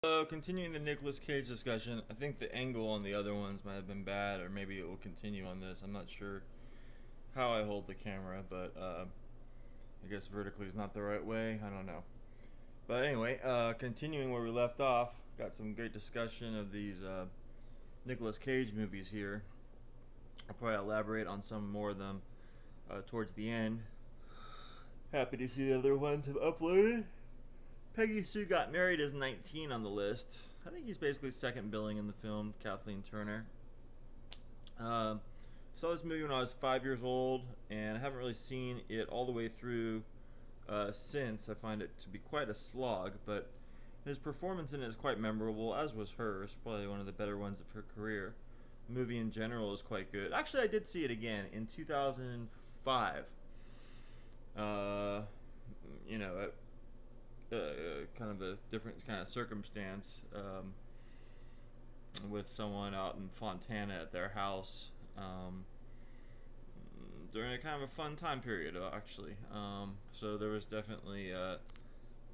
So, continuing the Nicolas Cage discussion, I think the angle on the other ones might have been bad, or maybe it will continue on this. I'm not sure how I hold the camera, but I guess vertically is not the right way. I don't know. But anyway, continuing where we left off, got some great discussion of these Nicolas Cage movies here. I'll probably elaborate on some more of them towards the end. Happy to see the other ones have uploaded. Peggy Sue Got Married is 19 on the list. I think he's basically second billing in the film, Kathleen Turner. Saw this movie when I was 5 years old, and I haven't really seen it all the way through since. I find it to be quite a slog, but his performance in it is quite memorable, as was hers. Probably one of the better ones of her career. The movie in general is quite good. Actually, I did see it again in 2005. You know, kind of a different kind of circumstance with someone out in Fontana at their house during a kind of a fun time period, actually. So there was definitely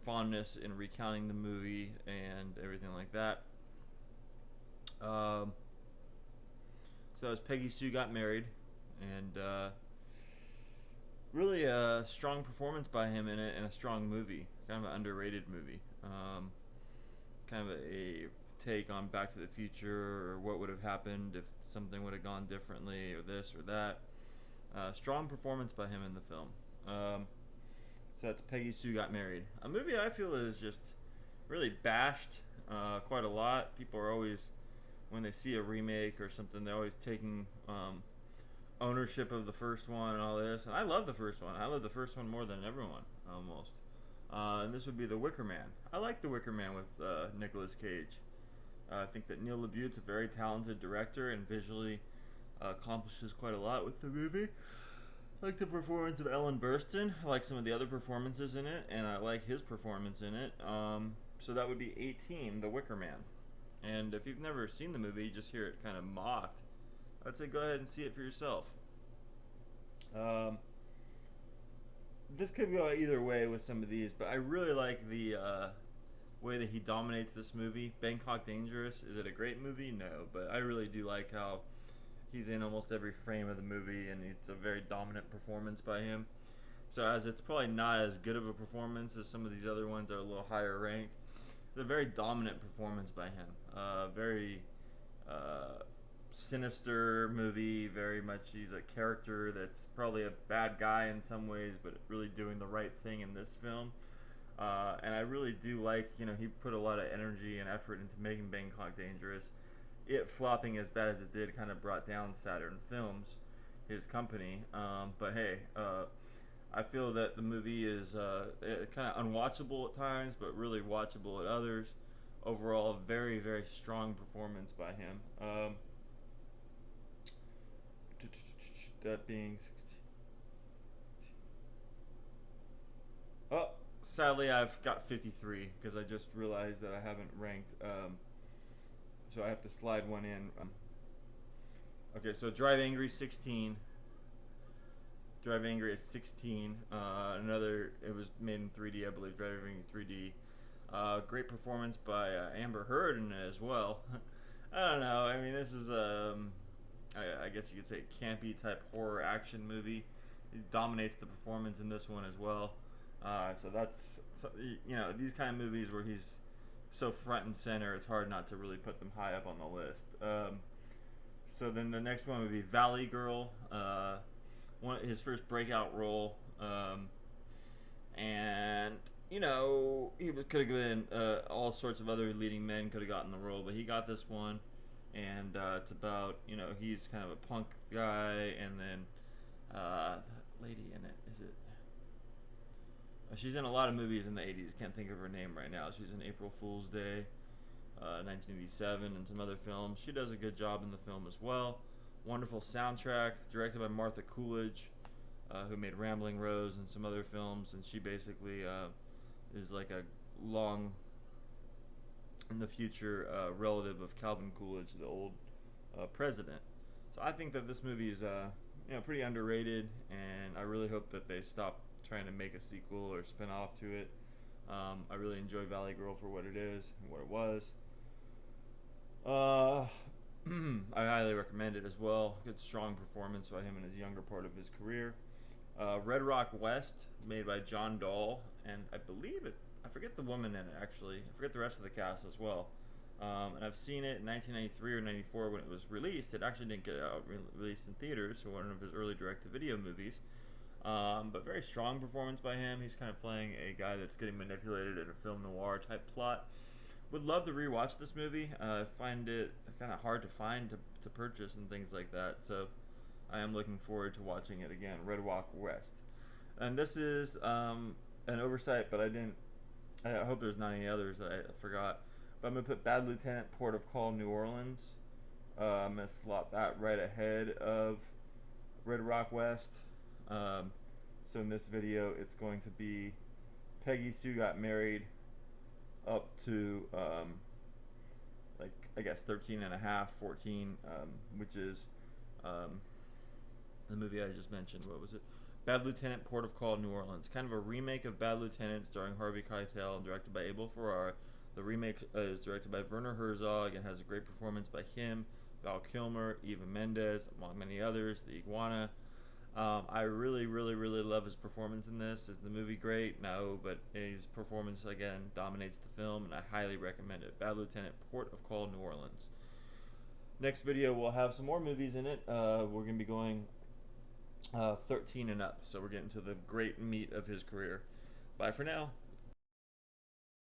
fondness in recounting the movie and everything like that. So that was Peggy Sue Got Married, and really a strong performance by him in it, and a strong movie, kind of an underrated movie. Kind of a take on Back to the Future, or what would have happened if something would have gone differently, or this or that. Strong performance by him in the film. So that's Peggy Sue Got Married, a movie I feel is just really bashed quite a lot. People are always, when they see a remake or something, they're always taking ownership of the first one and all this. And I love the first one. I love the first one more than everyone, almost. And this would be The Wicker Man. I like The Wicker Man with Nicolas Cage. I think that Neil LaBute's a very talented director and visually accomplishes quite a lot with the movie. I like the performance of Ellen Burstyn. I like some of the other performances in it, and I like his performance in it. So that would be 18, The Wicker Man. And if you've never seen the movie, you just hear it kind of mocked, I'd say go ahead and see it for yourself. This could go either way with some of these, but I really like the way that he dominates this movie. Bangkok Dangerous, is it a great movie? No, but I really do like how he's in almost every frame of the movie, and it's a very dominant performance by him. So as it's probably not as good of a performance as some of these other ones that are a little higher ranked, it's a very dominant performance by him. Very sinister movie. Very much, he's a character that's probably a bad guy in some ways, but really doing the right thing in this film. And I really do like, he put a lot of energy and effort into making Bangkok Dangerous. It flopping as bad as it did kind of brought down Saturn Films, his company. But hey, I feel that the movie is kind of unwatchable at times, but really watchable at others. Overall, very, very strong performance by him. That being 16. Oh, sadly, I've got 53 because I just realized that I haven't ranked. So I have to slide one in. Okay, so Drive Angry 16. Drive Angry is 16. Another, it was made in 3D, I believe. Drive Angry 3D. Great performance by Amber Heard in it as well. I don't know. I mean, this is I guess you could say campy type horror action movie. It dominates the performance in this one as well. So that's, these kind of movies where he's so front and center, it's hard not to really put them high up on the list. So then the next one would be Valley Girl, his first breakout role, and he could have been all sorts of other leading men could have gotten the role, but he got this one, and it's about he's kind of a punk guy, and then the lady in it, is it? She's in a lot of movies in the 80s. Can't think of her name right now. She's in April Fool's Day, 1987, and some other films. She does a good job in the film as well. Wonderful soundtrack, directed by Martha Coolidge, who made Rambling Rose and some other films. And she basically is like a long, in the future, relative of Calvin Coolidge, the old president. So I think that this movie is pretty underrated, and I really hope that they stop trying to make a sequel or spin off to it. I really enjoy Valley Girl for what it is and what it was. Uh, I highly recommend it as well. Good, strong performance by him in his younger part of his career. Red Rock West, made by John Dahl, and I believe it. I forget the woman in it actually. I forget the rest of the cast as well. And I've seen it in 1993 or 94 when it was released. It actually didn't get out released in theaters, so one of his early direct-to-video movies. But very strong performance by him. He's kind of playing a guy that's getting manipulated in a film noir type plot. Would love to rewatch this movie. I find it kind of hard to find to purchase and things like that. So I am looking forward to watching it again. Red Rock West. And this is an oversight, but I hope there's not any others that I forgot. But I'm going to put Bad Lieutenant, Port of Call, New Orleans. I'm going to slot that right ahead of Red Rock West. So in this video, it's going to be Peggy Sue Got Married up to, like, I guess 13 and a half, 14, which is the movie I just mentioned. What was it? Bad Lieutenant, Port of Call, New Orleans. Kind of a remake of Bad Lieutenant starring Harvey Keitel and directed by Abel Ferrara. The remake is directed by Werner Herzog and has a great performance by him, Val Kilmer, Eva Mendes, among many others, the Iguana. I really, really, really love his performance in this. Is the movie great? No, but his performance, again, dominates the film, and I highly recommend it. Bad Lieutenant, Port of Call, New Orleans. Next video, we'll have some more movies in it. We're going to be going 13 and up, so we're getting to the great meat of his career. Bye for now.